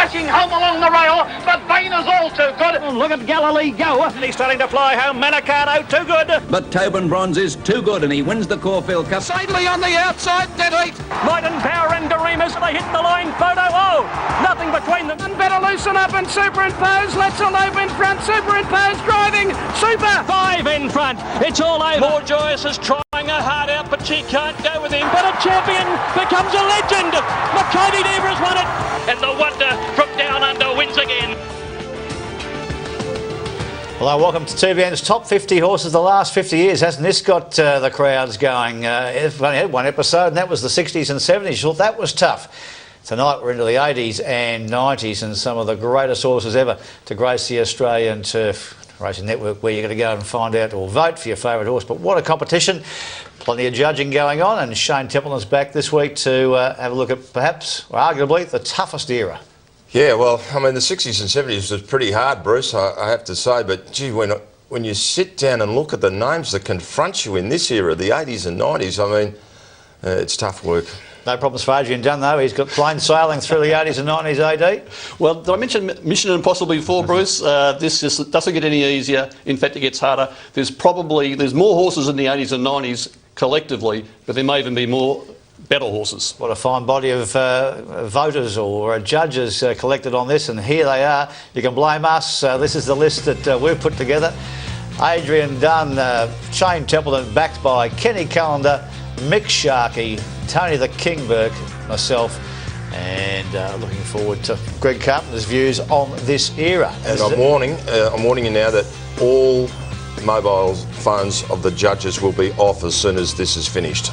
smashing home along the rail, but Vayner's all too good. Oh, look at Galilee go. He's starting to fly home. Manicato, too good. But Tobin Bronze is too good and he wins the Caulfield Cup. Sadly on the outside, dead heat. Might and Power and Doremus, they hit the line photo. Oh, nothing between them. And better loosen up and superimpose. Let's Elope in front. Superimpose driving. Super. 5 in front. It's all over. More Joyous is trying her heart out, but she can't go with him. But a champion becomes a legend. Mahogany Diva has won it. And the Wonder from Down Under wins again. Hello, welcome to TVN's Top 50 Horses the last 50 years. Hasn't this got the crowds going? We've only had one episode, and that was the 60s and 70s. Thought that was tough. Tonight we're into the 80s and 90s and some of the greatest horses ever to grace the Australian Turf Racing Network, where you're going to go and find out or vote for your favourite horse. But what a competition. Plenty of judging going on, and Shane Templeton's back this week to have a look at perhaps, or arguably, the toughest era. Yeah, well, I mean, the 60s and 70s was pretty hard, Bruce, I have to say. But, gee, when you sit down and look at the names that confront you in this era, the 80s and 90s, I mean, it's tough work. No problems for Adrian Dunn, though. He's got plain sailing through the 80s and 90s, AD. Well, did I mention Mission Impossible before, Bruce? This just doesn't get any easier. In fact, it gets harder. There's more horses in the 80s and 90s collectively, but there may even be more better horses. What a fine body of voters or judges collected on this, and here they are. You can blame us. This is the list that we've put together. Adrian Dunn, Shane Templeton, backed by Kenny Callender, Mick Sharkey, Tony the King Burke, myself, and looking forward to Greg Carpenter's views on this era. And I'm warning you now that all mobile phones of the judges will be off as soon as this is finished.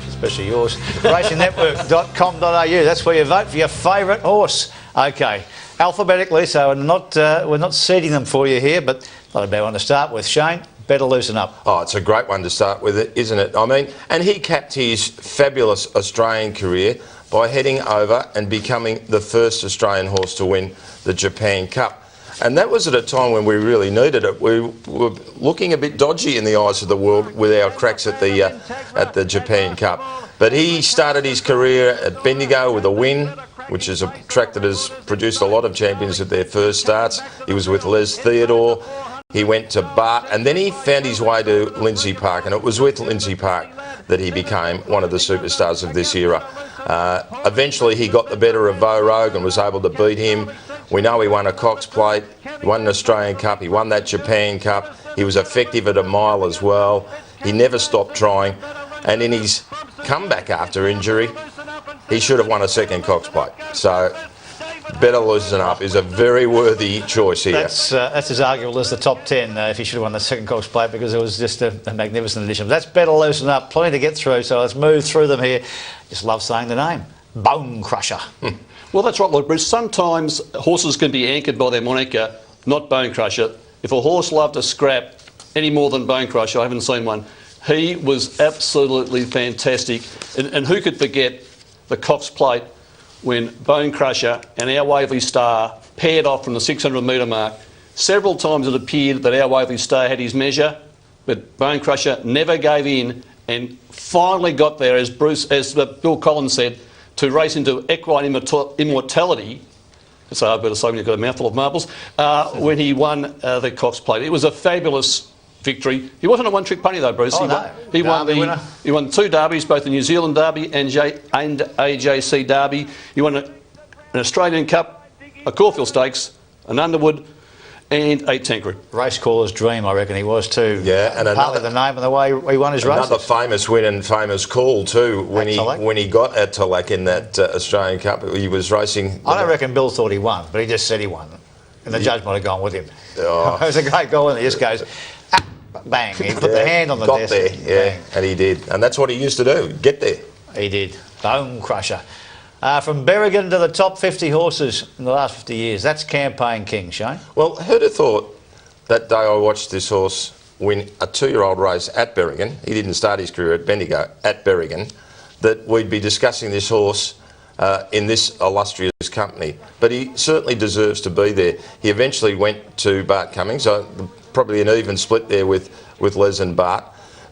Especially yours. RacingNetwork.com.au. That's where you vote for your favourite horse. Okay, alphabetically, so we're not seeding them for you here, but not a bad one to start with. Shane, better loosen up. Oh, it's a great one to start with, isn't it? I mean, and he capped his fabulous Australian career by heading over and becoming the first Australian horse to win the Japan Cup. And that was at a time when we really needed it. We were looking a bit dodgy in the eyes of the world with our cracks at the Japan Cup. But he started his career at Bendigo with a win, which is a track that has produced a lot of champions at their first starts. He was with Les Theodore. He went to Bart, and then he found his way to Lindsay Park, and it was with Lindsay Park that he became one of the superstars of this era. Eventually he got the better of Vo Rogue and was able to beat him. We know he won a Cox Plate, he won an Australian Cup, he won that Japan Cup. He was effective at a mile as well. He never stopped trying, and in his comeback after injury, he should have won a second Cox Plate. So better loosen up is a very worthy choice here. That's as arguable as the top 10 if he should have won the second Cox Plate, because it was just a magnificent addition. But that's better loosen up, plenty to get through, so let's move through them here. Just love saying the name, Bone Crusher. Well, that's right, look, Bruce. Sometimes horses can be anchored by their moniker, not Bone Crusher. If a horse loved a scrap any more than Bone Crusher, I haven't seen one. He was absolutely fantastic. And who could forget the Cox Plate when Bone Crusher and Our Waverley Star paired off from the 600 metre mark. Several times it appeared that Our Waverley Star had his measure, but Bone Crusher never gave in and finally got there, as Bill Collins said, to race into equine immortality. So I better say when you've got a mouthful of marbles, when he won the Cox Plate. It was a fabulous victory. He wasn't a one-trick pony though, Bruce. He won 2 derbies, both the New Zealand Derby and AJC Derby. He won an Australian Cup, a Caulfield Stakes, an Underwood, and a Tancred. Racecaller's dream, I reckon he was too. Yeah, and partly the name and the way he won his races. Another famous win and famous call too when he got at Tallack in that Australian Cup. He was racing. I don't reckon Bill thought he won, but he just said he won, and the judge might have gone with him. Oh. It was a great goal, and he just goes, bang! He put the hand on the desk. Got there, yeah, and he did, and that's what he used to do. Get there. He did. Bone Crusher. From Berrigan to the top 50 horses in the last 50 years. That's Campaign King, Shane. Well, who'd have thought that day I watched this horse win a 2-year-old race at Berrigan, he didn't start his career at Bendigo, at Berrigan, that we'd be discussing this horse in this illustrious company. But he certainly deserves to be there. He eventually went to Bart Cummings, so probably an even split there with Les and Bart.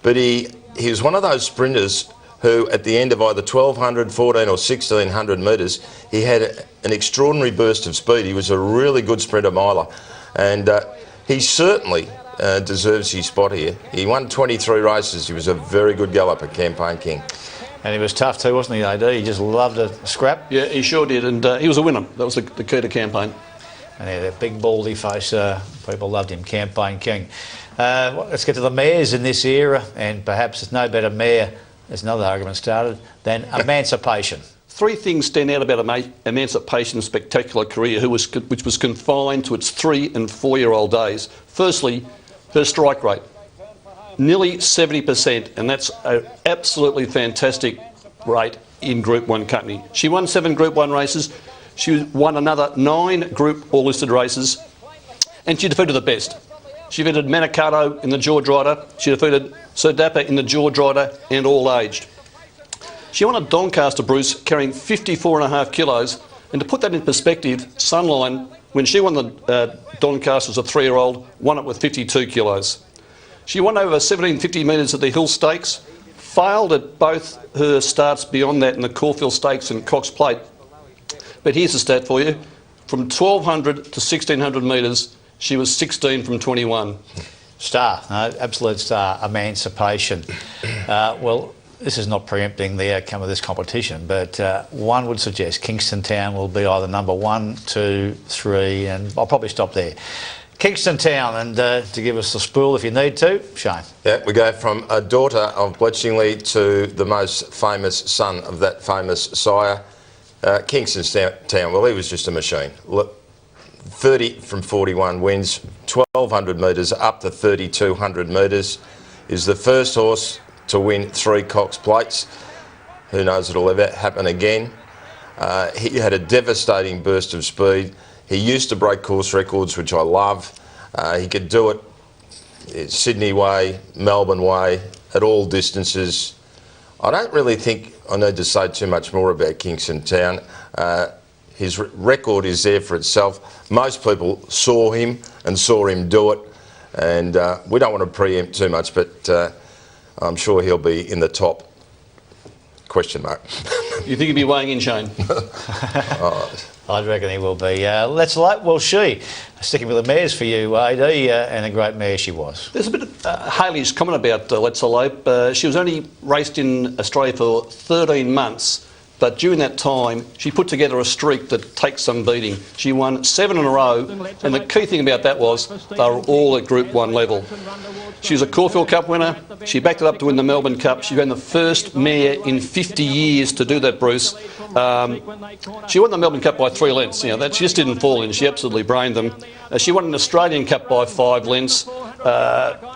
But he was one of those sprinters who at the end of either 1200, 14 or 1600 metres, he had an extraordinary burst of speed. He was a really good sprinter miler, and he certainly deserves his spot here. He won 23 races. He was a very good galloper, Campaign King. And he was tough too, wasn't he, AD? He just loved a scrap. Yeah, he sure did, and he was a winner. That was the key to Campaign. And he had that big baldy face. People loved him, Campaign King. Let's get to the mares in this era, and perhaps there's no better mare, there's another argument started, than Emancipation. Three things stand out about Emancipation's spectacular career, which was confined to its 3- and 4-year-old days. Firstly, her strike rate, nearly 70%, and that's an absolutely fantastic rate in Group 1 company. She won 7 Group 1 races, she won another 9 Group All-Listed races, and she defeated the best. She defeated Manicato in the George Rider, she defeated Sir Dapper in the George Rider, and all aged. She won a Doncaster, Bruce, carrying 54.5 kilos, and to put that in perspective, Sunline, when she won the Doncaster as a 3-year-old, won it with 52 kilos. She won over 1750 metres at the Hill Stakes, failed at both her starts beyond that in the Caulfield Stakes and Cox Plate. But here's a stat for you. From 1200 to 1600 metres, she was 16 from 21. Star, no, absolute star, Emancipation. Well, this is not preempting the outcome of this competition, but one would suggest Kingston Town will be either number 1, 2, 3, and I'll probably stop there. Kingston Town, and to give us the spool if you need to, Shane. Yeah, we go from a daughter of Bletchingley to the most famous son of that famous sire, Kingston Town. Well, he was just a machine. 30 from 41 wins, 1200 metres up to 3200 metres. Is the first horse to win 3 Cox Plates. Who knows if it'll ever happen again. He had a devastating burst of speed. He used to break course records, which I love. He could do it Sydney way, Melbourne way, at all distances. I don't really think I need to say too much more about Kingston Town. His record is there for itself. Most people saw him and saw him do it, and we don't want to preempt too much, but I'm sure he'll be in the top. Question mark. You think he'll be weighing in, Shane? I reckon he will be. Let's like, well, sticking with the mares for you, AD, and a great mare she was. There's a bit of Haley's comment about Let's Elope. She was only raced in Australia for 13 months, but during that time, she put together a streak that takes some beating. She won 7 in a row, and the key thing about that was they were all at Group 1 level. She was a Caulfield Cup winner. She backed it up to win the Melbourne Cup. She became the first mare in 50 years to do that, Bruce. She won the Melbourne Cup by 3 lengths. You know, that she just didn't fall in. She absolutely brained them. She won an Australian Cup by 5 lengths.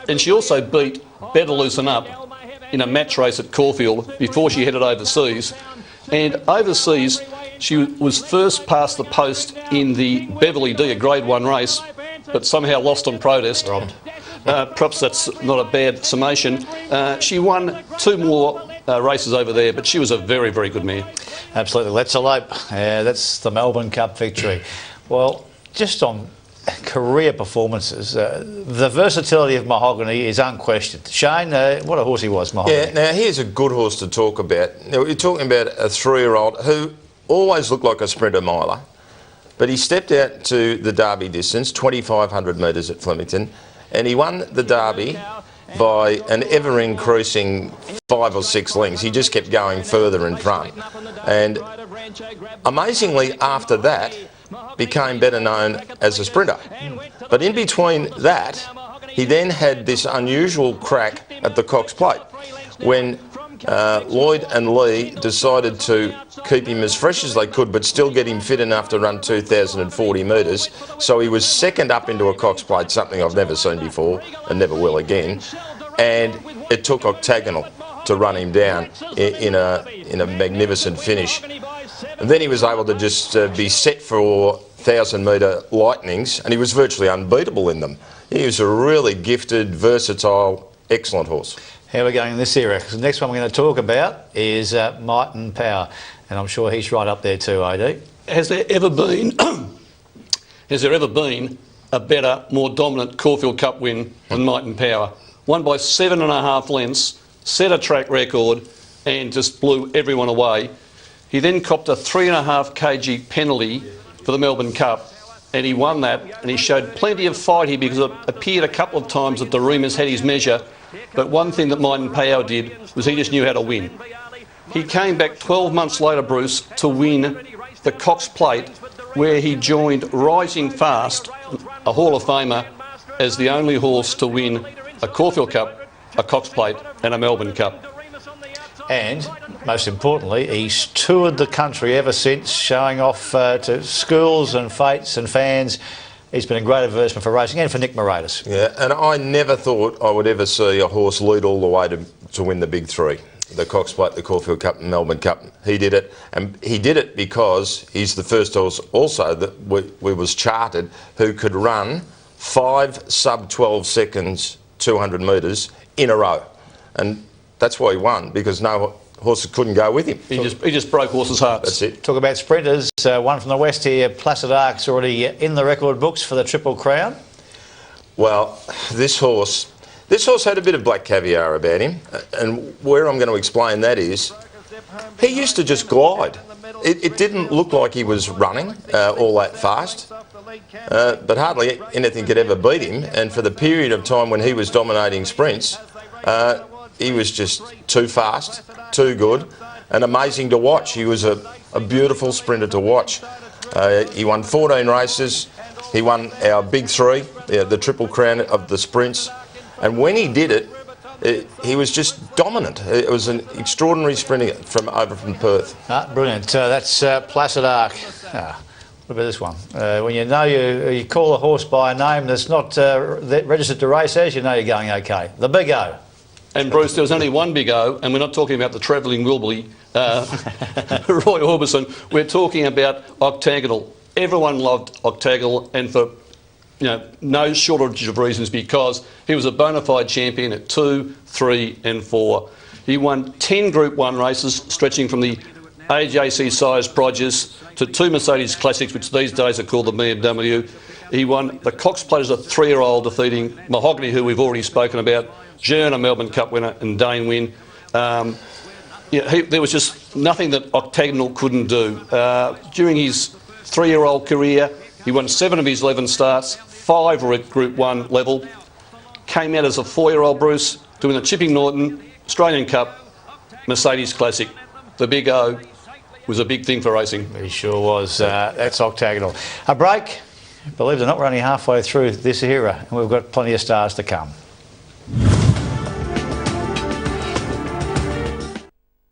And she also beat Better Loosen Up in a match race at Caulfield before she headed overseas. And overseas, she was first past the post in the Beverly D, a Grade 1 race, but somehow lost on protest. Robbed. Perhaps that's not a bad summation. She won 2 more races over there, but she was a very, very good mare. Absolutely. Let's Elope. That's the Melbourne Cup victory. Well, just on career performances, the versatility of Mahogany is unquestioned. Shane, what a horse he was, Mahogany. Yeah, now here's a good horse to talk about. Now, you're talking about a 3-year-old who always looked like a sprinter miler, but he stepped out to the Derby distance, 2,500 metres at Flemington, and he won the Derby by an ever-increasing 5 or 6 lengths. He just kept going further in front. And amazingly, after that, became better known as a sprinter. But in between that, he then had this unusual crack at the Cox Plate when Lloyd and Lee decided to keep him as fresh as they could but still get him fit enough to run 2,040 metres. So he was second up into a Cox Plate, something I've never seen before and never will again. And it took Octagonal to run him down in a magnificent finish. And then he was able to just be set for 1,000-metre lightnings, and he was virtually unbeatable in them. He was a really gifted, versatile, excellent horse. How are we going in this era? Because the next one we're going to talk about is Might and Power, and I'm sure he's right up there too, AD. Has there ever been a better, more dominant Caulfield Cup win than Might and Power? Won by 7.5 lengths, set a track record, and just blew everyone away. He then copped a 3.5 kg penalty for the Melbourne Cup, and he won that, and he showed plenty of fight here because it appeared a couple of times that the Remus had his measure, but one thing that Maiden Pao did was he just knew how to win. He came back 12 months later, Bruce, to win the Cox Plate, where he joined Rising Fast, a Hall of Famer, as the only horse to win a Caulfield Cup, a Cox Plate and a Melbourne Cup. And, most importantly, he's toured the country ever since, showing off to schools and fates and fans. He's been a great advertisement for racing and for Nick Moratis. Yeah, and I never thought I would ever see a horse lead all the way to win the big three. The Cox Plate, the Caulfield Cup and Melbourne Cup. He did it, and he did it because he's the first horse also that we was charted who could run 5 sub-12 seconds, 200 metres in a row. And that's why he won, because no horses couldn't go with him. He just broke horses' hearts. That's it. Talk about sprinters. One from the west here, Placid Arc's already in the record books for the Triple Crown. Well, this horse had a bit of black caviar about him, and where I'm going to explain that is, he used to just glide. It didn't look like he was running all that fast, but hardly anything could ever beat him, and for the period of time when he was dominating sprints, he was just too fast, too good, and amazing to watch. He was a beautiful sprinter to watch. He won 14 races. He won our big three, the Triple Crown of the sprints. And when he did it, he was just dominant. It was an extraordinary sprinter from Perth. Brilliant. That's Placid Arc. What about this one? When you call a horse by a name that's not registered to race as, you know you're going okay. The Big O. And Bruce, there was only one Big O, and we're not talking about the travelling Wilbury, Roy Orbison. We're talking about Octagonal. Everyone loved Octagonal, and for no shortage of reasons, because he was a bona fide champion at 2, 3 and 4. He won 10 Group 1 races, stretching from the AJC size Prodigious to 2 Mercedes Classics, which these days are called the BMW. He won the Cox Plate as a 3-year-old, defeating Mahogany, who we've already spoken about, Jearn, a Melbourne Cup winner, and Dane Wynn. There was just nothing that Octagonal couldn't do. During his 3-year-old career, he won 7 of his 11 starts, 5 were at Group 1 level. Came out as a 4-year-old, Bruce, to win the Chipping Norton, Australian Cup, Mercedes Classic. The Big O was a big thing for racing. He sure was. That's Octagonal. A break. Believe it or not, we're only halfway through this era, and we've got plenty of stars to come.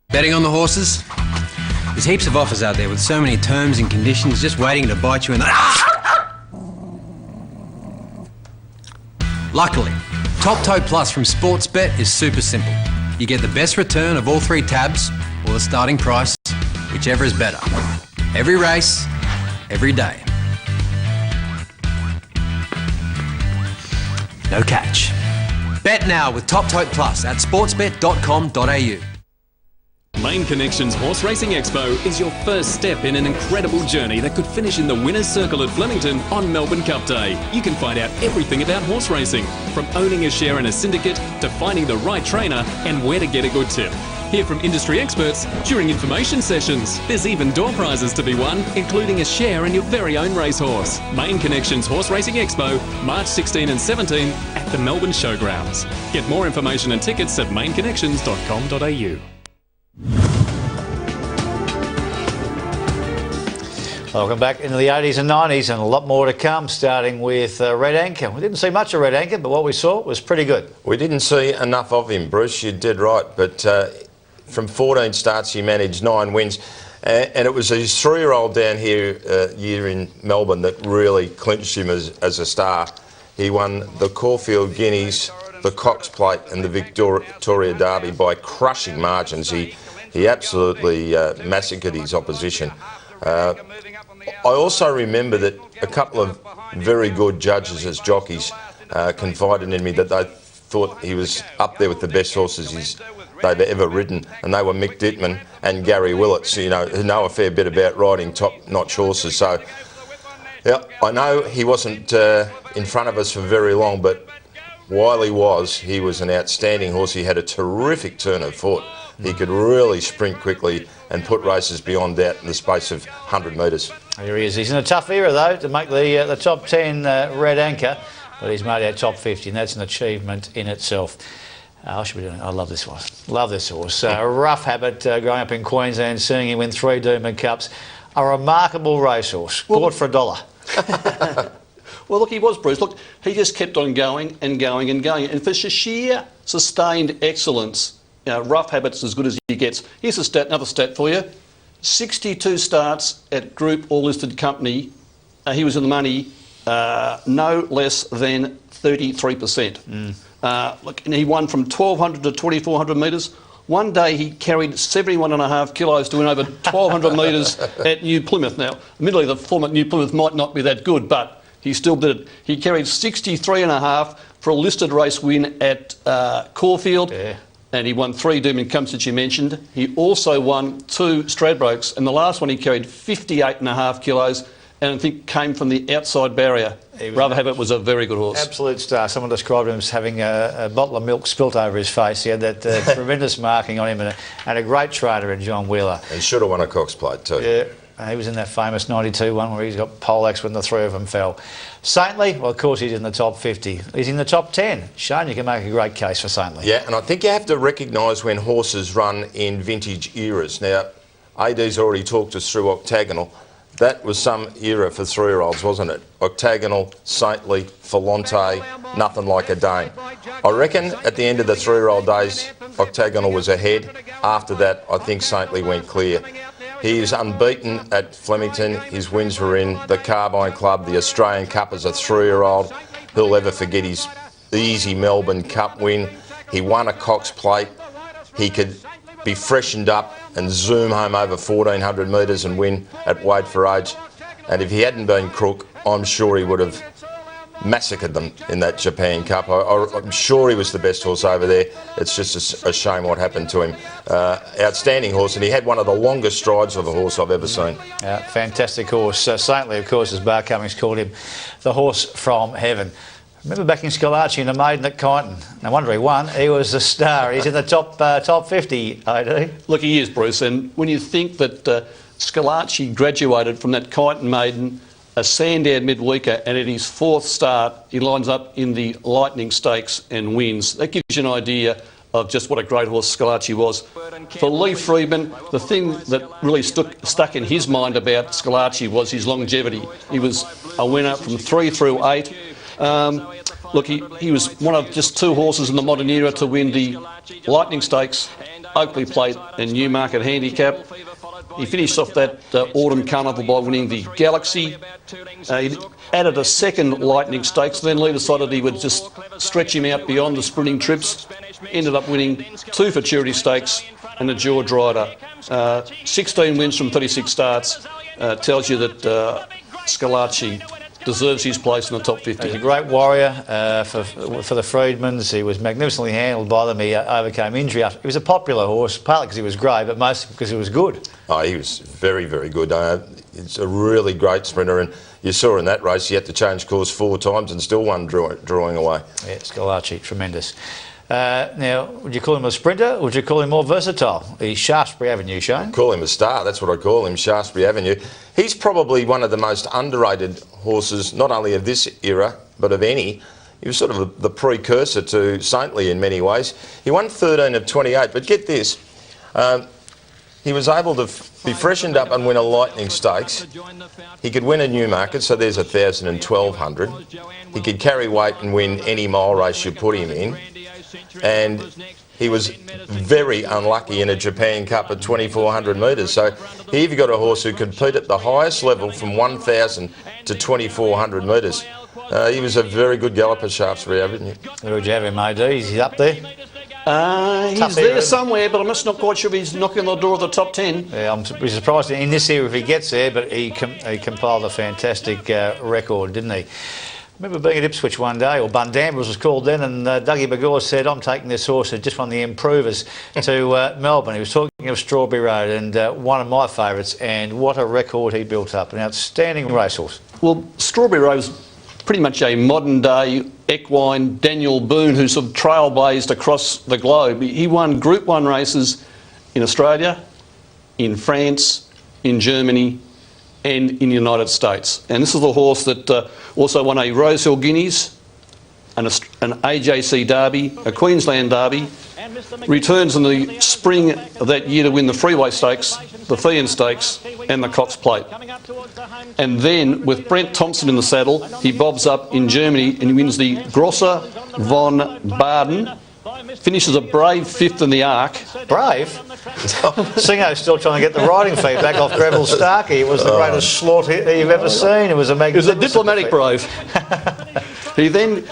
Betting on the horses? There's heaps of offers out there with so many terms and conditions just waiting to bite you in the... Luckily, Top Toe Plus from Sportsbet is super simple. You get the best return of all 3 tabs, or the starting price, whichever is better. Every race, every day. No catch. Bet now with Top Tote Plus at sportsbet.com.au. Main Connections Horse Racing Expo is your first step in an incredible journey that could finish in the winner's circle at Flemington on Melbourne Cup Day. You can find out everything about horse racing, from owning a share in a syndicate to finding the right trainer and where to get a good tip. Hear from industry experts during information sessions. There's even door prizes to be won, including a share in your very own racehorse. Main Connections Horse Racing Expo, March 16 and 17 at the Melbourne Showgrounds. Get more information and tickets at mainconnections.com.au. Welcome back into the 80s and 90s, and a lot more to come, starting with Red Anchor. We didn't see much of Red Anchor, but what we saw was pretty good. We didn't see enough of him, Bruce. You're dead right. But from 14 starts, he managed 9 wins. And it was his 3-year-old down here in Melbourne that really clinched him as a star. He won the Caulfield Guineas, the Cox Plate and the Victoria Derby by crushing margins. He absolutely massacred his opposition. I also remember that a couple of very good judges as jockeys confided in me that they thought he was up there with the best horses they've ever ridden, and they were Mick Dittman and Gary Willits, who know a fair bit about riding top-notch horses. So, yeah, I know he wasn't in front of us for very long, but while he was an outstanding horse. He had a terrific turn of foot, He could really sprint quickly and put races beyond doubt in the space of 100 metres. Here he is. He's in a tough era, though, to make the top 10 red anchor, but he's made our top 50, and that's an achievement in itself. I should be doing it. I love this one. Love this horse. Rough habit, growing up in Queensland, seeing him win 3 Doomben Cups. A remarkable racehorse. Bought for $1. Well, look, he was, Bruce. Look, he just kept on going and going and going. And for sheer sustained excellence, rough habits as good as he gets. Here's a stat, another stat for you. 62 starts at Group or listed company. He was in the money no less than 33%. Look, and he won from 1,200 to 2,400 metres. One day he carried 71.5 kilos to win over 1,200 metres at New Plymouth. Now, admittedly, the form at New Plymouth might not be that good, but he still did it. He carried 63.5 for a listed race win at Caulfield. Yeah. And he won 3 Doomben Cups, that you mentioned. He also won 2 Stradbrokes, and the last one he carried 58.5 kilos, and I think came from the outside barrier. Rather Habit was a very good horse. Absolute star. Someone described him as having a bottle of milk spilt over his face. He had that tremendous marking on him, and a great trainer in John Wheeler. And should have won a Cox Plate too. Yeah. He was in that famous 92 one where he's got poleaxe when the 3 of them fell. Saintly, well, of course, he's in the top 50. He's in the top 10. Shane, you can make a great case for Saintly. Yeah, and I think you have to recognise when horses run in vintage eras. Now, AD's already talked us through Octagonal. That was some era for 3-year-olds, wasn't it? Octagonal, Saintly, Falante, nothing like a Dane. I reckon at the end of the 3-year-old days, Octagonal was ahead. After that, I think Saintly went clear. He is unbeaten at Flemington. His wins were in the Carbine Club, the Australian Cup as a 3-year-old. Who'll never forget his easy Melbourne Cup win? He won a Cox Plate. He could be freshened up and zoom home over 1,400 metres and win at Weight for Age. And if he hadn't been crook, I'm sure he would have massacred them in that Japan Cup. I'm sure he was the best horse over there. It's just a shame what happened to him. Outstanding horse, and he had one of the longest strides of a horse I've ever seen. Yeah, fantastic horse. Saintly, of course, as Bar Cummings called him, the horse from heaven. Remember backing Scalacci in a maiden at Kyneton? No wonder he won. He was a star. He's in the top 50, AD. Look, he is, Bruce. And when you think that Scalacci graduated from that Kyneton maiden, a Sandown midweeker, and at his 4th start, he lines up in the Lightning Stakes and wins. That gives you an idea of just what a great horse Scalacci was. For Lee Freedman, the thing that really stuck in his mind about Scalacci was his longevity. He was a winner from 3 through 8. Look, he was one of just 2 horses in the modern era to win the Lightning Stakes, Oakley Plate and Newmarket Handicap. He finished off that Autumn Carnival by winning the Galaxy. He added a 2nd Lightning Stakes, then Lee decided he would just stretch him out beyond the sprinting trips. Ended up winning 2 Futurity Stakes and a George Rider. 16 wins from 36 starts. Tells you that Scalacci deserves his place in the top 50. He's a great warrior for the Freedmans. He was magnificently handled by them. He overcame injury. He was a popular horse, partly because he was grey, but mostly because he was good. Oh, he was very, very good. He's a really great sprinter, and you saw in that race he had to change course 4 times and still won drawing away. Yeah, Scalacci, tremendous. Now, would you call him a sprinter or would you call him more versatile? He's Shaftesbury Avenue, Shane. Call him a star, that's what I call him, Shaftesbury Avenue. He's probably one of the most underrated horses, not only of this era, but of any. He was sort of the precursor to Saintly in many ways. He won 13 of 28, but get this, he was able to be freshened up and win a Lightning Stakes. He could win a Newmarket, so there's 1,000 and 1,200. He could carry weight and win any mile race you put him in. And he was very unlucky in a Japan Cup at 2,400 metres. So here you've got a horse who competed at the highest level from 1,000 to 2,400 metres. He was a very good galloper, Shaftesbury Avenue. Where would you have him, AD? Is he up there? He's there somewhere, but I'm just not quite sure if he's knocking on the door of the top 10. Yeah, I'm surprised in this era if he gets there, but he compiled a fantastic record, didn't he? I remember being at Ipswich one day, or Bundamba was called then, and Dougie Bagor said, I'm taking this horse who just won the Improvers to Melbourne. He was talking of Strawberry Road, and one of my favourites, and what a record he built up. An outstanding racehorse. Well, Strawberry Road was pretty much a modern-day equine Daniel Boone who sort of trailblazed across the globe. He won Group 1 races in Australia, in France, in Germany and in the United States. And this is the horse that also won a Rosehill Guineas, an AJC Derby, a Queensland Derby, returns in the spring of that year to win the Freeway Stakes, the Thean Stakes and the Cox Plate. And then with Brent Thompson in the saddle, he bobs up in Germany and he wins the Grosser von Baden, finishes a brave 5th in the Arc. Brave? Singo's still trying to get the riding feet back off Greville Starkey. It was the greatest slaughter you've ever seen. It was a magnificent diplomatic brave. He then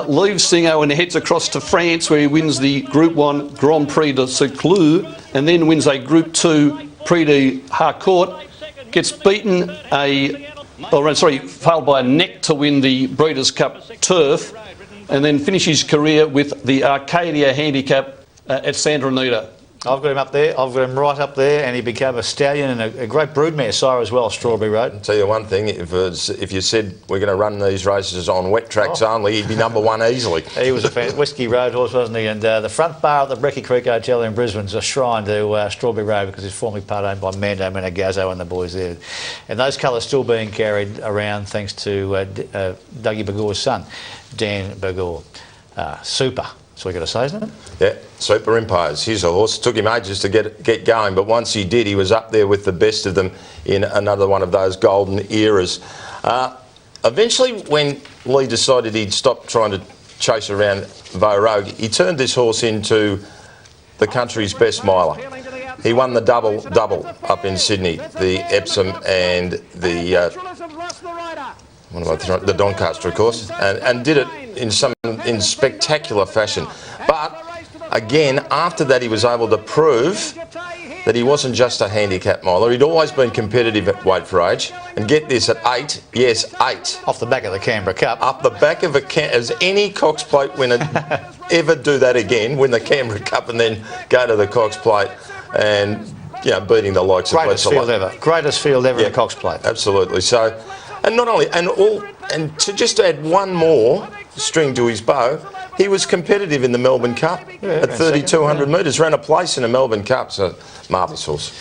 leaves Singo and heads across to France, where he wins the Group 1 Grand Prix de Seclus and then wins a Group 2 Prix de Harcourt. Gets beaten failed by a neck to win the Breeders' Cup Turf, and then finishes his career with the Arcadia Handicap at Santa Anita. I've got him up there. I've got him right up there, and he became a stallion and a great broodmare sire as well, Strawberry Road. I'll tell you one thing, if you said we're going to run these races on wet tracks only, he'd be number one easily. He was a Whiskey Road horse, wasn't he? And the front bar at the Brecky Creek Hotel in Brisbane's a shrine to Strawberry Road, because it's formerly part owned by Mando Menegazzo and the boys there. And those colours still being carried around thanks to Dougie Bagor's son, Dan Bagor. Super. So we got to say, isn't it? Yeah, Soper Empire. He's a horse. It took him ages to get going, but once he did, he was up there with the best of them in another one of those golden eras. Eventually, when Lee decided he'd stop trying to chase around Vo Rogue, he turned this horse into the country's best miler. He won the double up in Sydney, the Epsom and the Doncaster, of course, and did it in spectacular fashion. But again, after that, he was able to prove that he wasn't just a handicap miler. He'd always been competitive at weight for age. And get this, at 8, yes, 8. Off the back of the Canberra Cup. Up the back of as any Cox Plate winner ever do that again, win the Canberra Cup and then go to the Cox Plate and, you know, beating the likes of Greatest field ever. Greatest field ever in the Cox Plate. Absolutely. So, and not only, and to just add one more string to his bow, he was competitive in the Melbourne Cup at 3,200 metres, ran a place in a Melbourne Cup, so marvellous horse.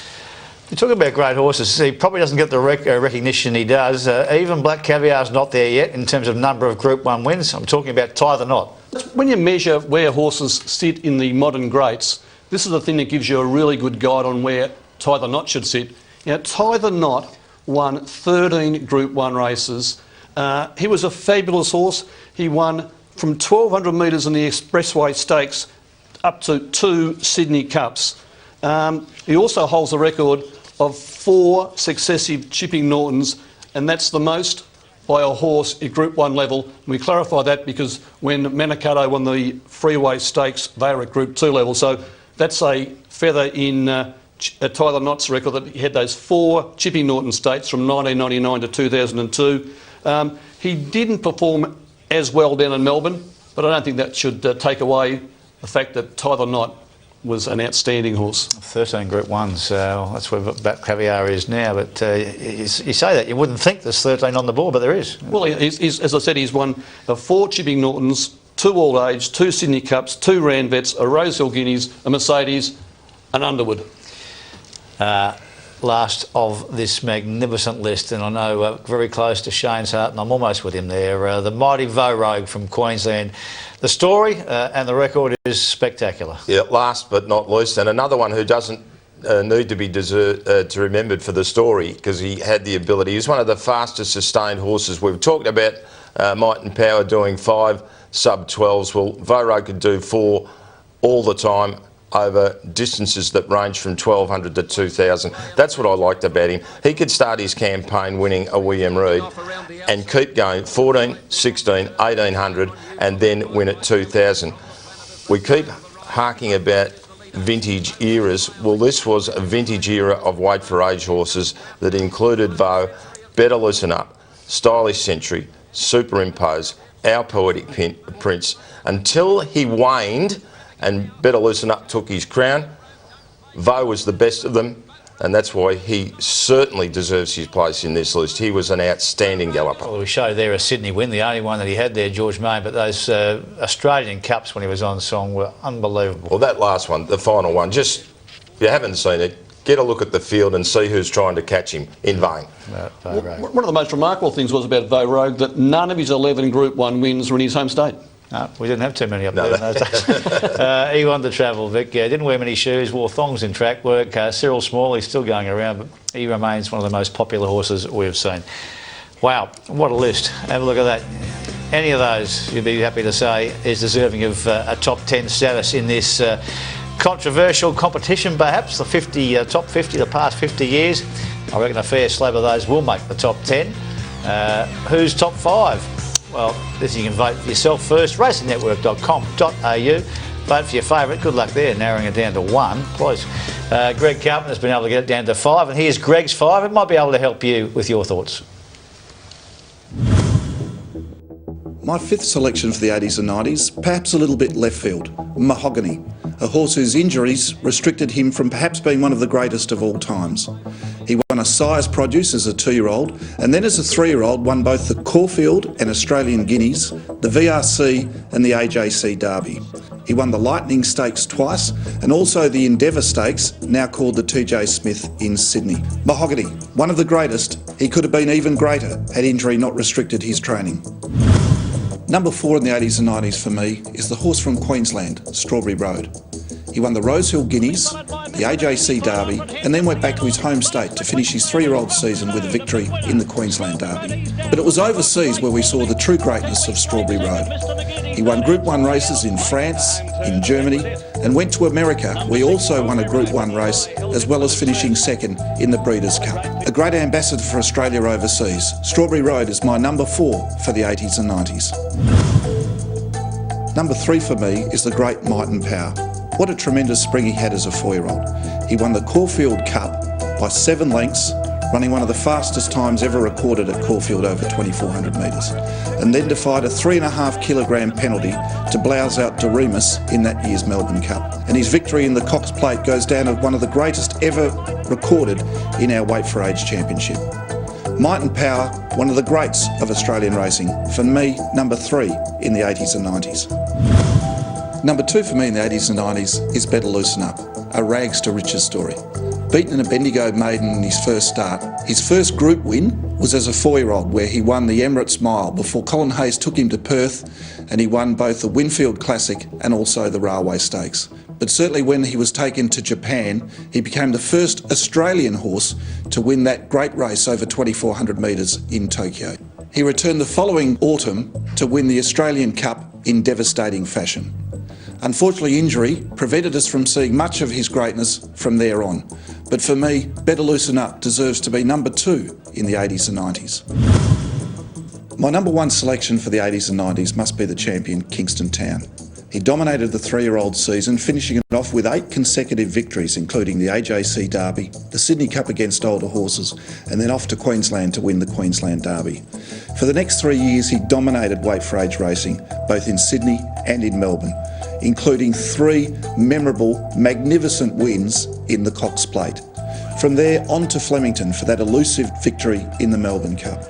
You're talking about great horses. He probably doesn't get the recognition he does. Even Black Caviar's not there yet in terms of number of Group 1 wins. I'm talking about Tie the Knot. When you measure where horses sit in the modern greats, this is the thing that gives you a really good guide on where Tie the Knot should sit. You know, Tie the Knot won 13 Group 1 races. He was a fabulous horse. He won from 1,200 metres in the Expressway Stakes up to 2 Sydney Cups. He also holds the record of 4 successive Chipping Nortons, and that's the most by a horse at Group 1 level. We clarify that because when Manicato won the Freeway Stakes, they were at Group 2 level. So that's a feather in Tie the Knot's record that he had those 4 Chipping Norton Stakes from 1999 to 2002. He didn't perform as well down in Melbourne, but I don't think that should take away the fact that Tie the Knot was an outstanding horse. 13 Group 1s, that's where Black Caviar is now, but you say that, you wouldn't think there's 13 on the board, but there is. Well, he's, as I said, he's won 4 Chipping Nortons, 2 All Age, 2 Sydney Cups, 2 Ranvets, a Rosehill Guineas, a Mercedes, an Underwood. Last of this magnificent list, and I know very close to Shane's heart, and I'm almost with him there, the mighty Vo Rogue from Queensland. The story and the record is spectacular. Yeah, last but not least, and another one who doesn't need to be remembered for the story, because he had the ability. He's one of the fastest sustained horses. We've talked about Might and Power doing 5 sub-12s. Well, Vo Rogue could do 4 all the time, over distances that range from 1,200 to 2,000. That's what I liked about him. He could start his campaign winning a William Reid and keep going 14, 16, 1,800 and then win at 2,000. We keep harking about vintage eras. Well, this was a vintage era of weight for age horses that included Vo, Better Listen Up, Stylish Century, Superimpose, Our Poetic Prince, until he waned and Better Listen Up took his crown. Vo was the best of them, and that's why he certainly deserves his place in this list. He was an outstanding galloper. Well, we show there a Sydney win, the only one that he had there, George Main, but those Australian Cups when he was on song were unbelievable. Well, that last one, the final one, just If you haven't seen it, get a look at the field and see who's trying to catch him in vain. One of the most remarkable things was about Vera that none of his 11 Group 1 wins were in his home state. No, we didn't have too many up there in those days. He wanted to travel, Vic. Didn't wear many shoes, wore thongs in track work. Cyril Small, he's still going around, but he remains one of the most popular horses we've seen. Wow, what a list. Have a look at that. Any of those, you'd be happy to say, is deserving of a top 10 status in this controversial competition, perhaps. The top 50 the past 50 years. I reckon a fair slab of those will make the top 10. Who's top 5? Well, this you can vote for yourself first. racingnetwork.com.au. Vote for your favourite. Good luck there, narrowing it down to 1. Close. Greg Carpenter's been able to get it down to 5, and here's Greg's 5. It might be able to help you with your thoughts. My 5th selection for the 80s and 90s, perhaps a little bit left field, Mahogany, a horse whose injuries restricted him from perhaps being one of the greatest of all times. He won a Sire's Produce as a 2-year-old, and then as a 3-year-old won both the Caulfield and Australian Guineas, the VRC and the AJC Derby. He won the Lightning Stakes twice, and also the Endeavour Stakes, now called the TJ Smith in Sydney. Mahogany, one of the greatest, he could have been even greater had injury not restricted his training. Number 4 in the 80s and 90s for me is the horse from Queensland, Strawberry Road. He won the Rosehill Guineas, the AJC Derby, and then went back to his home state to finish his 3-year-old season with a victory in the Queensland Derby. But it was overseas where we saw the true greatness of Strawberry Road. He won Group 1 races in France, in Germany, and went to America, where he also won a Group 1 race, as well as finishing 2nd in the Breeders' Cup. A great ambassador for Australia overseas, Strawberry Road is my number 4 for the 80s and 90s. Number 3 for me is the great Might and Power. What a tremendous spring he had as a 4-year-old. He won the Caulfield Cup by 7 lengths, running one of the fastest times ever recorded at Caulfield, over 2,400 metres, and then defied a 3.5 kilogram penalty to blouse out De Remus in that year's Melbourne Cup. And his victory in the Cox Plate goes down as one of the greatest ever recorded in our Weight for Age Championship. Might and Power, one of the greats of Australian racing. For me, number 3 in the 80s and 90s. Number 2 for me in the 80s and 90s is Better Loosen Up, a rags to riches story. Beaten in a Bendigo maiden in his first start, his first group win was as a 4-year-old, where he won the Emirates Mile before Colin Hayes took him to Perth, and he won both the Winfield Classic and also the Railway Stakes. But certainly when he was taken to Japan, he became the first Australian horse to win that great race over 2,400 metres in Tokyo. He returned the following autumn to win the Australian Cup in devastating fashion. Unfortunately, injury prevented us from seeing much of his greatness from there on. But for me, Better Loosen Up deserves to be number 2 in the 80s and 90s. My number 1 selection for the 80s and 90s must be the champion, Kingston Town. He dominated the 3-year-old season, finishing it off with 8 consecutive victories, including the AJC Derby, the Sydney Cup against older horses, and then off to Queensland to win the Queensland Derby. For the next 3 years, he dominated weight for age racing, both in Sydney and in Melbourne, including 3 memorable, magnificent wins in the Cox Plate. From there on to Flemington for that elusive victory in the Melbourne Cup.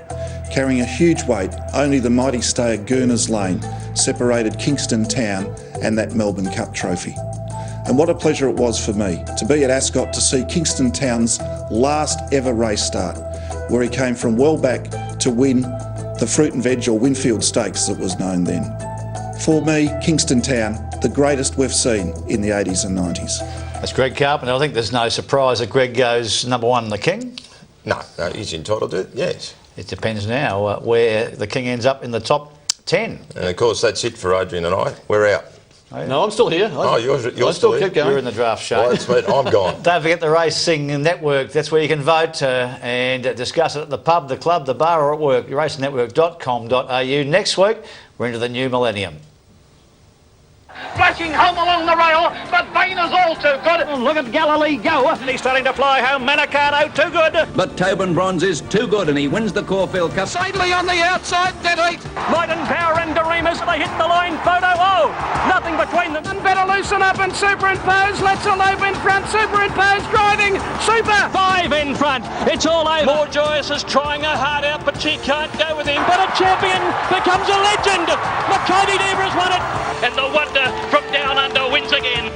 Carrying a huge weight, only the mighty stayer Gurner's Lane separated Kingston Town and that Melbourne Cup trophy. And what a pleasure it was for me to be at Ascot to see Kingston Town's last ever race start, where he came from well back to win the Fruit and Veg, or Winfield Stakes as it was known then. For me, Kingston Town, the greatest we've seen in the 80s and 90s. That's Greg Carpenter. I think there's no surprise that Greg goes number 1 in the King. No, he's entitled to it, yes. It depends now where the King ends up in the top 10. And of course, that's it for Adrian and I. We're out. No, I'm still here. You're still keep going. You're in the draft show. Well, that's right, I'm gone. Don't forget the Racing Network. That's where you can vote and discuss it at the pub, the club, the bar, or at work. racingnetwork.com.au. Next week, we're into the new millennium. Flashing home along the rail, but Vaina's all too good. Oh, look at Galilee go. He's starting to fly home. Manicardo too good. But Tobin Bronze is too good and he wins the Caulfield Cup. Sadly on the outside, dead heat. Might and Power and De Remus, they hit the line. Photo, oh, nothing between them. And Better Loosen Up and Superimpose. Let's Elope in front. Superimpose driving. Super. 5 in front. It's all over. More Joyous is trying her heart out, but she can't go with him. But a champion becomes a legend. Mahogany has won it. And the wonder from down under wins again.